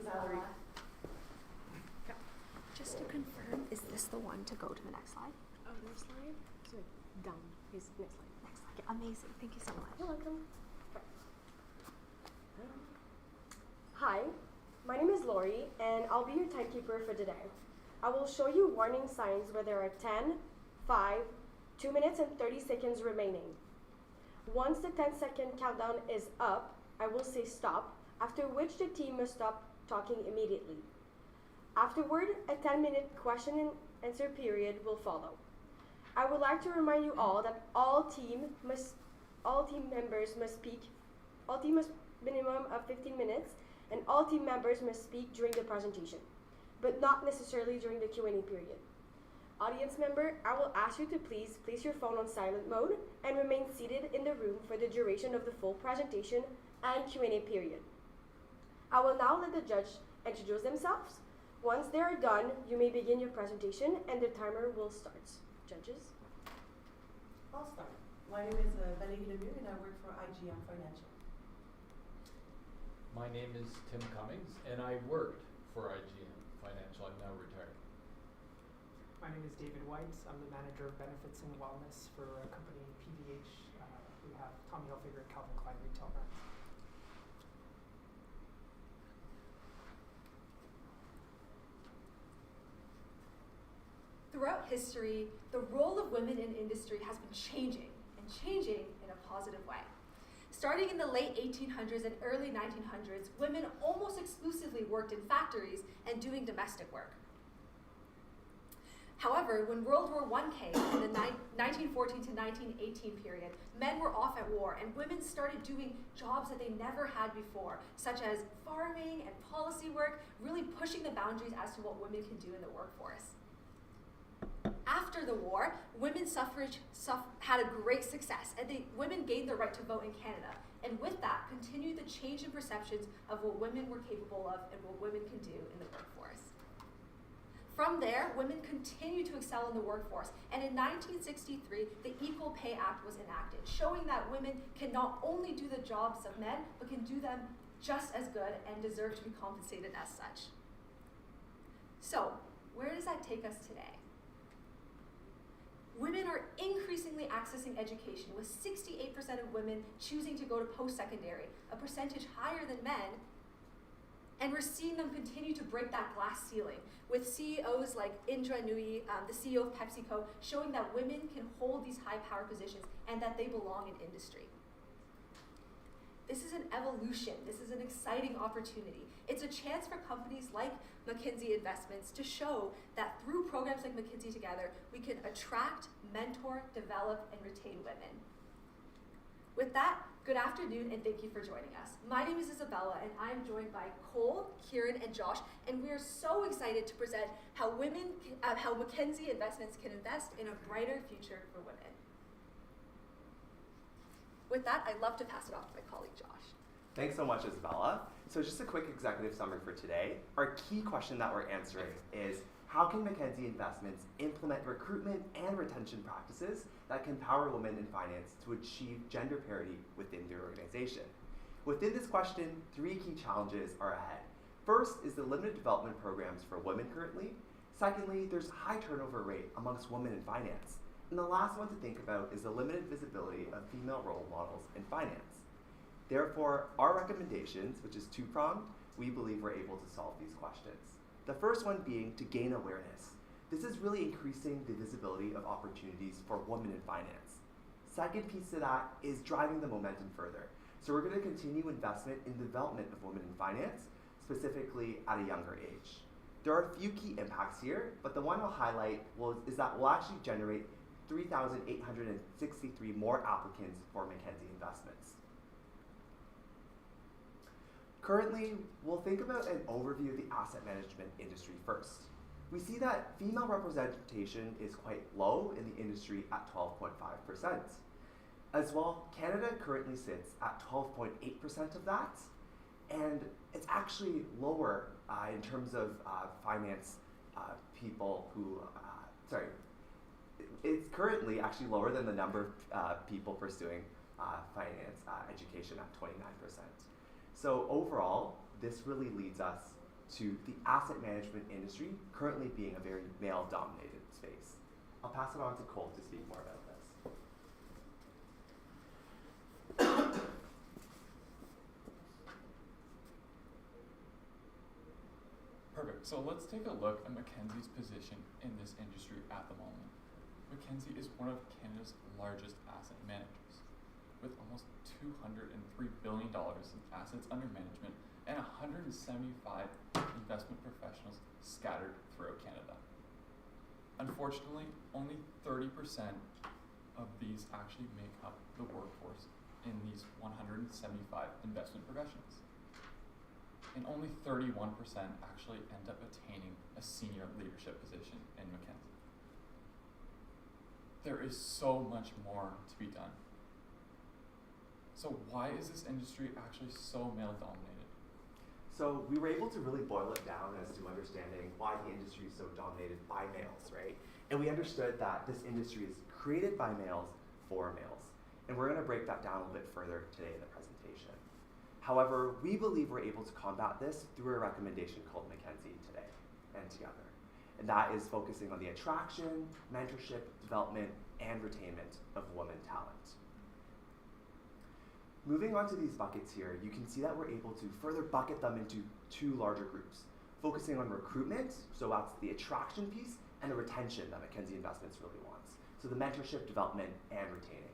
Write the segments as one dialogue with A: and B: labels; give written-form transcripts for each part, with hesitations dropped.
A: Valerie.
B: Just to confirm, is this the one to go to the next slide?
A: Oh, next slide? Sorry, down. Is next slide.
B: Next slide. Yeah, amazing. Thank you so much.
A: You're welcome.
C: Hi, my name is Lori, and I'll be your timekeeper for today. I will show you warning signs where there are 10, 5, 2 minutes and 30 seconds remaining. Once the 10-second countdown is up, I will say stop, after which the team must stop talking immediately. Afterward, a 10-minute question and answer period will follow. I would like to remind you all that all team members must speak, all team must minimum of 15 minutes, and all team members must speak during the presentation, but not necessarily during the Q&A period. Audience member, I will ask you to please place your phone on silent mode and remain seated in the room for the duration of the full presentation and Q&A period. I will now let the judge introduce themselves. Once they are done, you may begin your presentation and the timer will start. Judges?
D: I'll start. My name is Valérie Lemieux and I work for IGM Financial.
E: My name is Tim Cummings and I worked for IGM Financial. I'm now retired.
F: My name is David White. I'm the manager of benefits and wellness for a company, PVH. We have Tommy Hilfiger and Calvin Klein retail brands.
G: Throughout history, the role of women in industry has been changing, and changing in a positive way. Starting in the late 1800s and early 1900s, women almost exclusively worked in factories and doing domestic work. However, when World War I came, in the 1914 to 1918 period, men were off at war and women started doing jobs that they never had before, such as farming and policy work, really pushing the boundaries as to what women can do in the workforce. After the war, women's suffrage had a great success, and women gained the right to vote in Canada. And with that, continued the change in perceptions of what women were capable of and what women can do in the workforce. From there, women continued to excel in the workforce, and in 1963, the Equal Pay Act was enacted, showing that women can not only do the jobs of men, but can do them just as good and deserve to be compensated as such. So, where does that take us today? Women are increasingly accessing education, with 68% of women choosing to go to post-secondary, a percentage higher than men, and we're seeing them continue to break that glass ceiling, with CEOs like Indra Nooyi, the CEO of PepsiCo, showing that women can hold these high-power positions and that they belong in industry. This is an evolution. This is an exciting opportunity. It's a chance for companies like McKinsey Investments to show that through programs like McKinsey Together, we can attract, mentor, develop, and retain women. With that, good afternoon and thank you for joining us. My name is Isabella and I'm joined by Cole, Kieran, and Josh, and we are so excited to present how McKinsey Investments can invest in a brighter future for women. With that, I'd love to pass it off to my colleague, Josh.
H: Thanks so much, Isabella. So just a quick executive summary for today. Our key question that we're answering is, how can McKinsey Investments implement recruitment and retention practices that can empower women in finance to achieve gender parity within their organization? Within this question, 3 key challenges are ahead. First is the limited development programs for women currently. Secondly, there's a high turnover rate amongst women in finance. And the last one to think about is the limited visibility of female role models in finance. Therefore, our recommendations, which is 2-pronged, we believe we're able to solve these questions. The first one being to gain awareness. This is really increasing the visibility of opportunities for women in finance. Second piece to that is driving the momentum further. So we're going to continue investment in the development of women in finance, specifically at a younger age. There are a few key impacts here, but the one I'll highlight is that we'll actually generate 3,863 more applicants for McKinsey Investments. Currently, we'll think about an overview of the asset management industry first. We see that female representation is quite low in the industry at 12.5%. As well, Canada currently sits at 12.8% of that, and it's actually lower in terms of finance people who, it's currently actually lower than the number of people pursuing finance education at 29%. So overall, this really leads us to the asset management industry currently being a very male-dominated space. I'll pass it on to Cole to speak more about this.
I: Perfect. So let's take a look at Mackenzie's position in this industry at the moment. Mackenzie is one of Canada's largest asset managers, with almost $203 billion in assets under management and 175 investment professionals scattered throughout Canada. Unfortunately, only 30% of these actually make up the workforce in these 175 investment professionals. And only 31% actually end up attaining a senior leadership position in Mackenzie. There is so much more to be done. So why is this industry actually so male-dominated?
H: So we were able to really boil it down as to understanding why the industry is so dominated by males, right? And we understood that this industry is created by males for males. And we're going to break that down a little bit further today in the presentation. However, we believe we're able to combat this through a recommendation called Mackenzie Today and Together. And that is focusing on the attraction, mentorship, development, and retainment of women talent. Moving on to these buckets here, you can see that we're able to further bucket them into two larger groups, focusing on recruitment, so that's the attraction piece, and the retention that Mackenzie Investments really wants. So the mentorship, development, and retaining.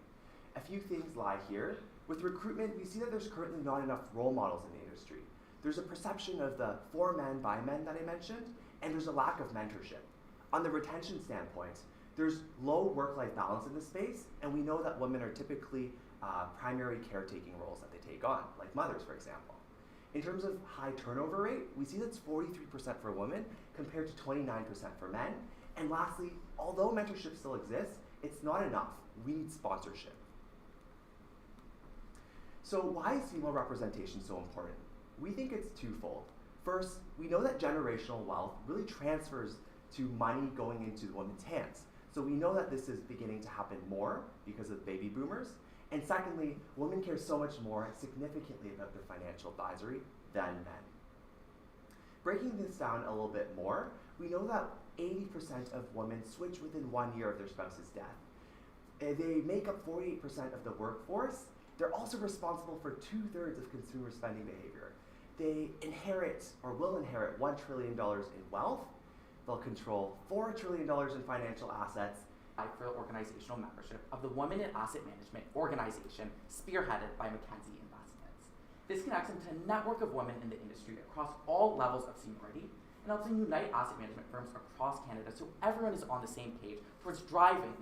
H: A few things lie here. With recruitment, we see that there's currently not enough role models in the industry. There's a perception of the for men by men that I mentioned, and there's a lack of mentorship. On the retention standpoint, there's low work-life balance in this space, and we know that women are typically primary caretaking roles that they take on, like mothers, for example. In terms of high turnover rate, we see that's 43% for women compared to 29% for men. And lastly, although mentorship still exists, it's not enough. We need sponsorship. So why is female representation so important? We think it's twofold. First, we know that generational wealth really transfers to money going into women's hands. So we know that this is beginning to happen more because of baby boomers. And secondly, women care so much more significantly about their financial advisory than men. Breaking this down a little bit more, we know that 80% of women switch within 1 year of their spouse's death. They make up 48% of the workforce. They're also responsible for 2/3 of consumer spending behavior. They inherit or will inherit $1 trillion in wealth. They'll control $4 trillion in financial assets.
J: For organizational membership of the Women in Asset Management organization spearheaded by Mackenzie Investments. This connects them to a network of women in the industry across all levels of seniority and helps them unite asset management firms across Canada so everyone is on the same page towards driving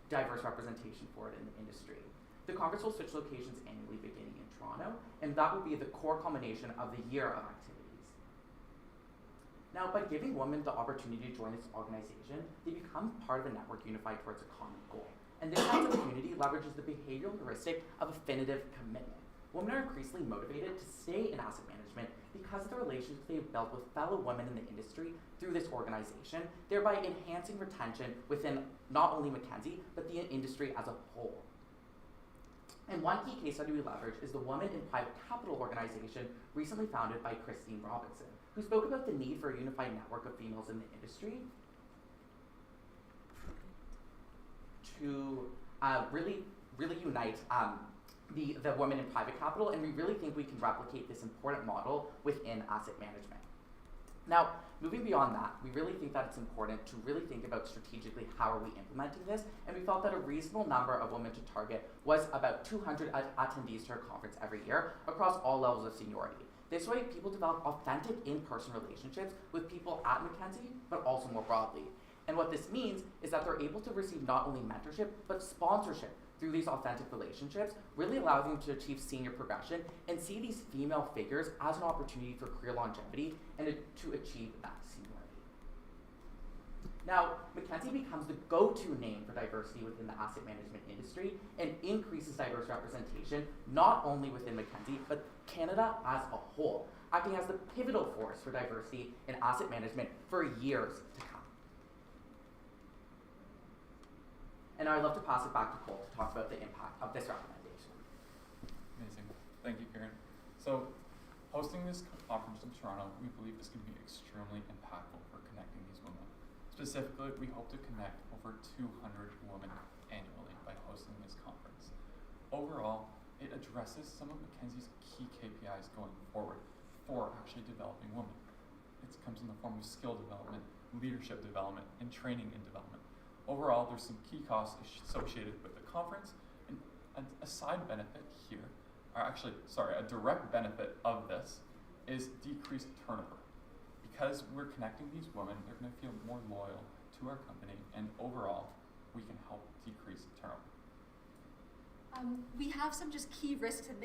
J: diverse representation forward in the industry. The Congress will switch locations annually beginning in Toronto, and that will be the core culmination of the year of activities. Now, by giving women the opportunity to join this organization, they become part of a network unified towards a common goal. And this sense of community leverages the behavioral heuristic of affinitive commitment. Women are increasingly motivated to stay in asset management because of the relationships they have built with fellow women in the industry through this organization, thereby enhancing retention within not only Mackenzie, but the industry as a whole. And one key case study we leverage is the Women in Private Capital organization recently founded by Christine Robinson, who spoke about the need for a unified network of females in the industry to really unite the women in private capital, and we really think we can replicate this important model within asset management. Now, moving beyond that, we really think that it's important to really think about strategically how are we implementing this, and we felt that a reasonable number of women to target was about 200 attendees to our conference every year across all levels of seniority. This way, people develop authentic in-person relationships with people at Mackenzie, but also more broadly. And what this means is that they're able to receive not only mentorship, but sponsorship through these authentic relationships, really allowing them to achieve senior progression and see these female figures as an opportunity for career longevity and to achieve that seniority. Now, Mackenzie becomes the go-to name for diversity within the asset management industry and increases diverse representation, not only within Mackenzie, but Canada as a whole, acting as the pivotal force for diversity in asset management for years to come. And I'd love to pass it back to Cole to talk about the impact of this recommendation.
I: Amazing. Thank you, Karen. So, hosting this conference University of Toronto, we believe is going to be extremely impactful for connecting these women. Specifically, we hope to connect over 200 women annually by hosting this conference. Overall, it addresses some of Mackenzie's key KPIs going forward for actually developing women. It comes in the form of skill development, leadership development, and training and development. Overall, there's some key costs associated with the conference, and a side benefit here, a direct benefit of this is decreased turnover. Because we're connecting these women, they're going to feel more loyal to our company, and overall, we can help decrease turnover.
G: We have some just key risks and